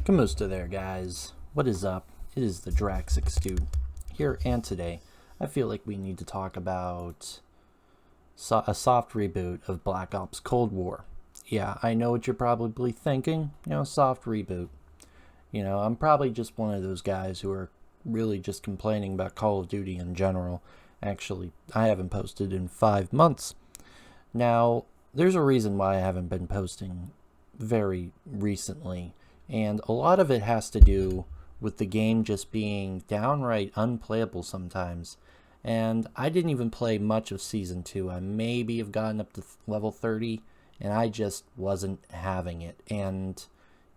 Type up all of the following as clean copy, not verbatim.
Kamusta there, guys. What is up? It is the Drax62 here, and today I feel like we need to talk about a soft reboot of Black Ops Cold War. Yeah, I know what you're probably thinking, soft reboot. I'm probably just one of those guys who are really just complaining about Call of Duty in general. Actually, I haven't posted in 5 months. Now, there's a reason why I haven't been posting very recently, and a lot of it has to do with the game just being downright unplayable sometimes. And I didn't even play much of Season 2. I maybe have gotten up to level 30, and I just wasn't having it. And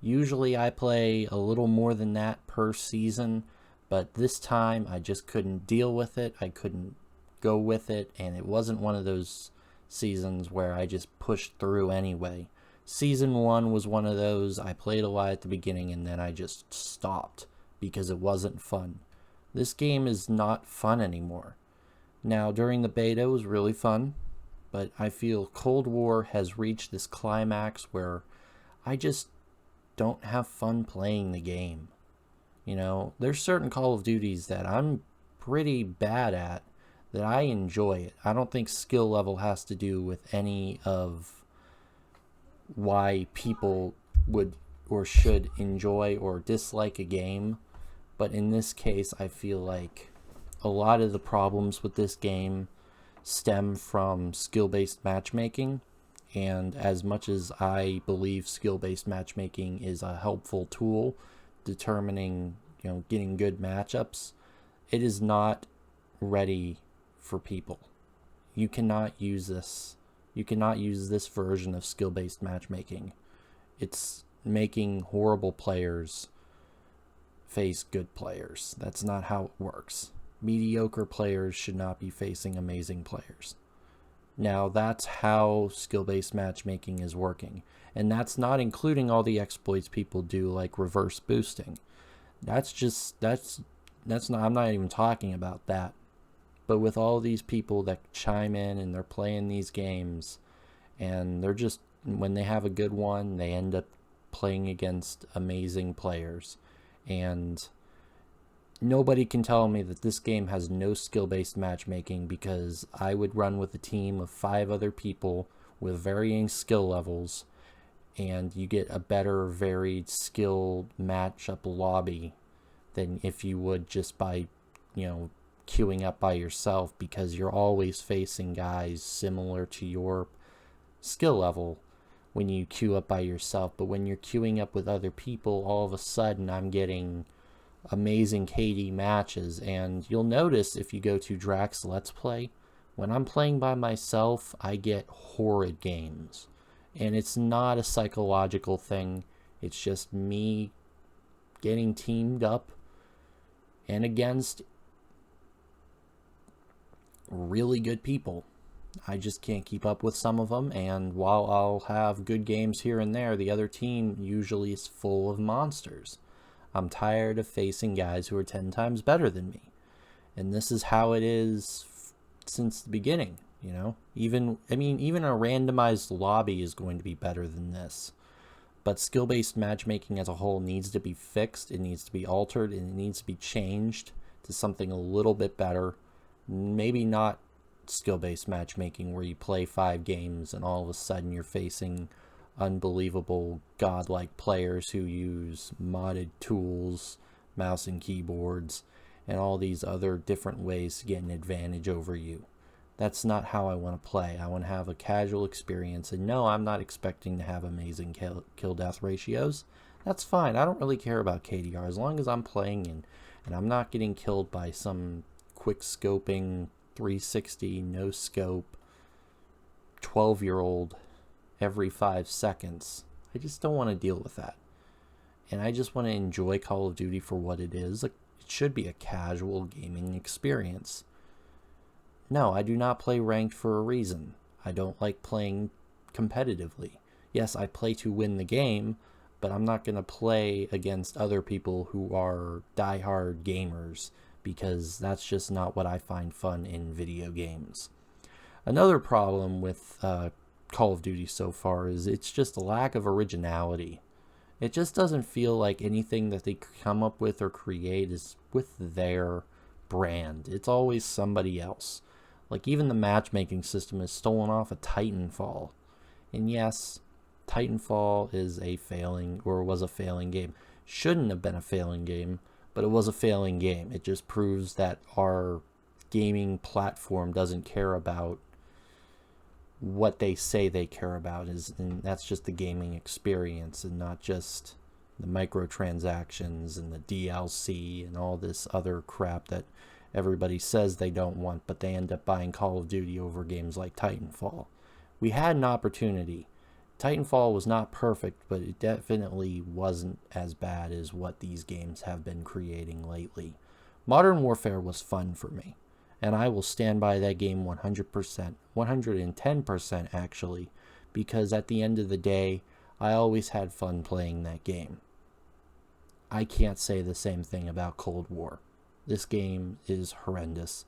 usually I play a little more than that per season, but this time I just couldn't deal with it. I couldn't go with it, and it wasn't one of those seasons where I just pushed through anyway. Season 1 was one of those. I played a lot at the beginning and then I just stopped because it wasn't fun. This game is not fun anymore. Now, during the beta it was really fun, but I feel Cold War has reached this climax where I just don't have fun playing the game. There's certain Call of Duties that I'm pretty bad at that I enjoy it. I don't think skill level has to do with any of why people would or should enjoy or dislike a game. But in this case, I feel like a lot of the problems with this game stem from skill-based matchmaking. And as much as I believe skill-based matchmaking is a helpful tool determining, getting good matchups, it is not ready for people. You cannot use this. You cannot use this version of skill-based matchmaking. It's making horrible players face good players. That's not how it works. Mediocre players should not be facing amazing players. Now, that's how skill-based matchmaking is working. And that's not including all the exploits people do, like reverse boosting. That's not, I'm not even talking about that. But with all these people that chime in and they're playing these games, and they're just, when they have a good one, they end up playing against amazing players. And nobody can tell me that this game has no skill-based matchmaking, because I would run with a team of 5 other people with varying skill levels, and you get a better varied skill matchup lobby than if you would just by, queuing up by yourself, because you're always facing guys similar to your skill level when you queue up by yourself. But when you're queuing up with other people, all of a sudden I'm getting amazing KD matches. And you'll notice if you go to Drax Let's Play, when I'm playing by myself, I get horrid games. And it's not a psychological thing. It's just me getting teamed up and against really good people. I just can't keep up with some of them, and while I'll have good games here and there, the other team usually is full of monsters. I'm tired of facing guys who are 10 times better than me. And this is how it is since the beginning, Even a randomized lobby is going to be better than this. But skill-based matchmaking as a whole needs to be fixed, it needs to be altered, and it needs to be changed to something a little bit better. Maybe not skill-based matchmaking where you play 5 games and all of a sudden you're facing unbelievable godlike players who use modded tools, mouse and keyboards, and all these other different ways to get an advantage over you. That's not how I want to play. I want to have a casual experience, and no, I'm not expecting to have amazing kill-death ratios. That's fine. I don't really care about KDR as long as I'm playing and I'm not getting killed by some quick scoping 360 no scope 12-year-old every 5 seconds. I just don't want to deal with that. And I just want to enjoy Call of Duty for what it is. It should be a casual gaming experience. No, I do not play ranked for a reason. I don't like playing competitively. Yes, I play to win the game, but I'm not going to play against other people who are diehard gamers, because that's just not what I find fun in video games. Another problem with Call of Duty so far is it's just a lack of originality. It just doesn't feel like anything that they come up with or create is with their brand. It's always somebody else. Like, even the matchmaking system is stolen off of Titanfall. And yes, Titanfall is a failing, or was a failing game. Shouldn't have been a failing game, but it was a failing game. It just proves that our gaming platform doesn't care about what they say they care about, and that's just the gaming experience and not just the microtransactions and the DLC and all this other crap that everybody says they don't want, but they end up buying Call of Duty over games like Titanfall. We had an opportunity. Titanfall was not perfect, but it definitely wasn't as bad as what these games have been creating lately. Modern Warfare was fun for me, and I will stand by that game 100%, 110% actually, because at the end of the day, I always had fun playing that game. I can't say the same thing about Cold War. This game is horrendous,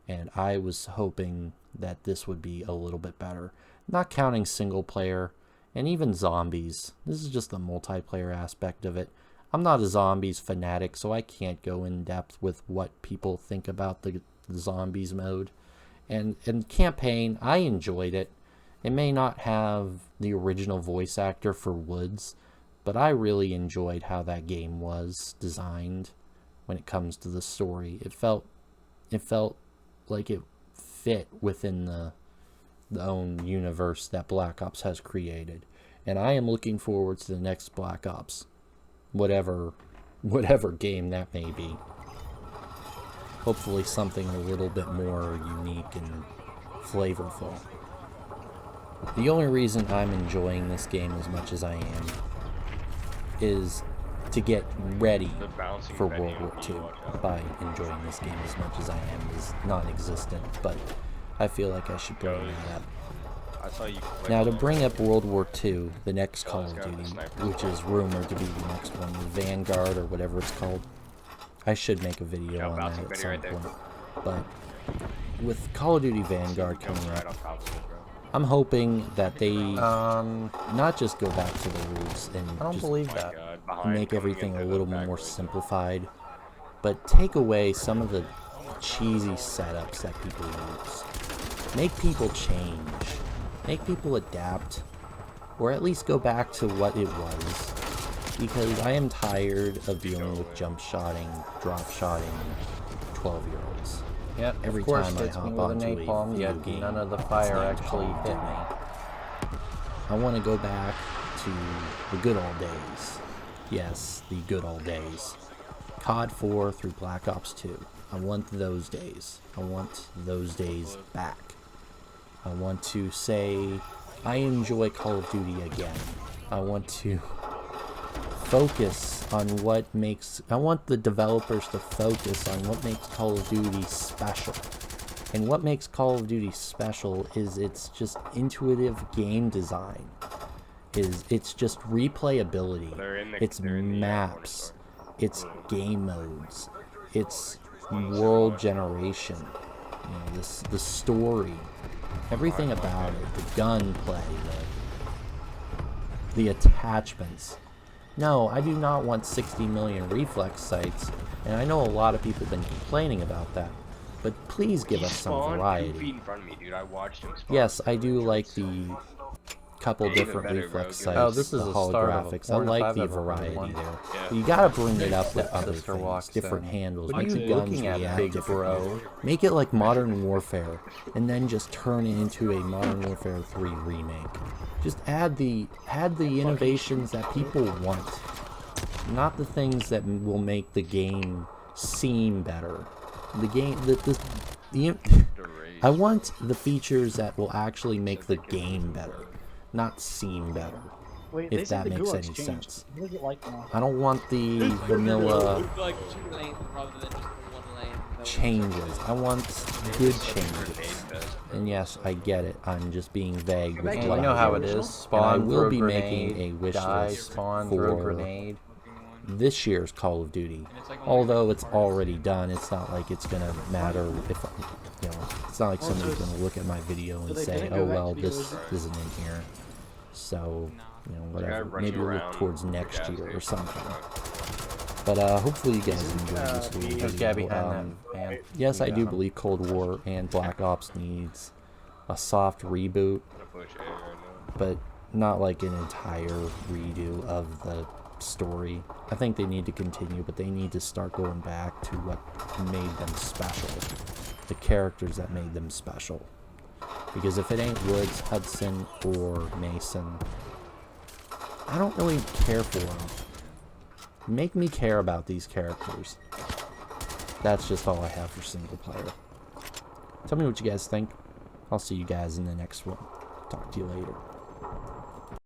and I was hoping that this would be a little bit better. Not counting single player, and even zombies. This is just the multiplayer aspect of it. I'm not a zombies fanatic, so I can't go in depth with what people think about the zombies mode. And campaign, I enjoyed it. It may not have the original voice actor for Woods, but I really enjoyed how that game was designed when it comes to the story. It felt like it fit within the own universe that Black Ops has created. And I am looking forward to the next Black Ops. Whatever game that may be. Hopefully something a little bit more unique and flavorful. The only reason I'm enjoying this game as much as I am is to get ready for World War II. By enjoying this game as much as I am is non-existent, but I feel like I should bring that up. Now, to bring up World War II, the next Call of Duty, which is rumored to be the next one, the Vanguard or whatever it's called. I should make a video on that at some point. But with Call of Duty Vanguard coming up, I'm hoping that they not just go back to the roots and I don't believe that. Make everything a little more simplified, but take away some of the cheesy setups that people use. Make people change. Make people adapt, or at least go back to what it was, because I am tired of dealing with jump shotting, drop shotting 12-year-olds. Yep, Every of course time I it's hop me with a onto a napalm, video yet game, none of the it's fire named actually Call of hit Duty. me. I want to go back to the good old days. Yes, the good old days. COD 4 through Black Ops 2. I want those days. I want those days back. I want to say I enjoy Call of Duty again. I want to focus on what makes... I want the developers to focus on what makes Call of Duty special. And what makes Call of Duty special is its just intuitive game design. It's just replayability. It's maps. It's game modes. It's world generation. You know, the story. Everything about it. The gunplay. The attachments. No, I do not want 60 million reflex sights. And I know a lot of people have been complaining about that. But please give us some variety. Yes, I do like the couple different reflex sights, Oh, this is the a start of a holographics. I like the variety there. But you gotta bring it up with other things, different handles. What are Make you the guns looking at, react big differently. bro? Make it like Modern Warfare, and then just turn it into a Modern Warfare 3 remake. Just add the innovations that people want, not the things that will make the game seem better. The game, I want the features that will actually make the game better, not seem better. Wait, If that makes any changed. sense. What is it like now? I don't want the vanilla Like 2 lanes rather than just the 1 lane. changes. I want good changes. And yes, I get it. I'm just being vague with Hey, what I know how it do. is. Spawn, And I will throw be grenade, making a wish die, list spawn, throw for grenade. this year's Call of Duty. Although it's already done, it's not like it's gonna matter if, you know, it's not like somebody's gonna look at my video and say, oh well, this isn't in here. So, Nah. you know, There's a guy whatever. running Maybe we'll look around towards the next gas year or station. something. But hopefully you guys enjoyed this There's video. guy behind that van. Yes, I We got do him. believe Cold War and Black Ops needs a soft reboot, I'm gonna push A right now. but not like an entire redo of the story. I think they need to continue, but they need to start going back to what made them special. The characters that made them special. Because if it ain't Woods, Hudson, or Mason, I don't really care for them. Make me care about these characters. That's just all I have for single player. Tell me what you guys think. I'll see you guys in the next one. Talk to you later.